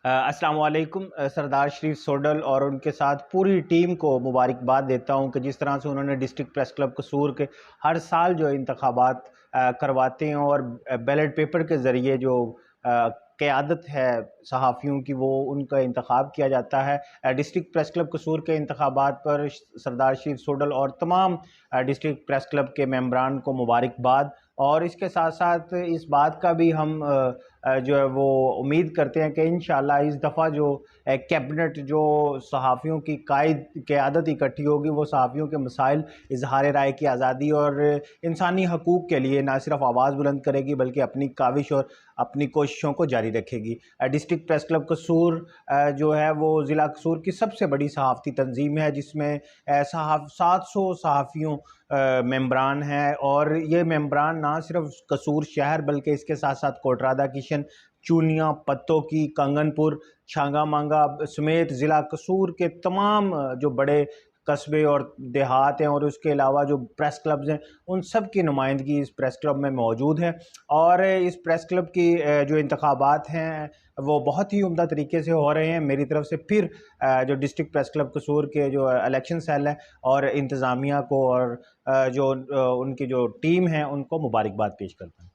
السلام علیکم۔ سردار شریف سوڈل اور ان کے ساتھ پوری ٹیم کو مبارکباد دیتا ہوں کہ جس طرح سے انہوں نے ڈسٹرکٹ پریس کلب قصور کے ہر سال جو انتخابات کرواتے ہیں اور بیلٹ پیپر کے ذریعے جو قیادت ہے صحافیوں کی وہ ان کا انتخاب کیا جاتا ہے۔ ڈسٹرکٹ پریس کلب قصور کے انتخابات پر سردار شریف سوڈل اور تمام ڈسٹرکٹ پریس کلب کے ممبران کو مبارکباد، اور اس کے ساتھ ساتھ اس بات کا بھی ہم جو ہے وہ امید کرتے ہیں کہ انشاءاللہ اس دفعہ جو کیبنٹ جو صحافیوں کی قیادت اکٹھی ہوگی وہ صحافیوں کے مسائل، اظہار رائے کی آزادی اور انسانی حقوق کے لیے نہ صرف آواز بلند کرے گی بلکہ اپنی کاوش اور اپنی کوششوں کو جاری رکھے گی۔ ڈسٹرکٹ پریس کلب قصور جو ہے وہ ضلع قصور کی سب سے بڑی صحافتی تنظیم ہے، جس میں 700 صحافیوں ممبران ہیں، اور یہ ممبران نہ صرف قصور شہر بلکہ اس کے ساتھ ساتھ کوٹرادہ کشن، چونیاں، پتوں کی، کنگن پور، چھانگا مانگا سمیت ضلع قصور کے تمام جو بڑے قصبے اور دیہات ہیں اور اس کے علاوہ جو پریس کلبز ہیں ان سب کی نمائندگی اس پریس کلب میں موجود ہے۔ اور اس پریس کلب کی جو انتخابات ہیں وہ بہت ہی عمدہ طریقے سے ہو رہے ہیں۔ میری طرف سے پھر جو ڈسٹرکٹ پریس کلب قصور کے جو الیکشن سیل ہے اور انتظامیہ کو اور جو ان کی جو ٹیم ہے ان کو مبارکباد پیش کرتا ہوں۔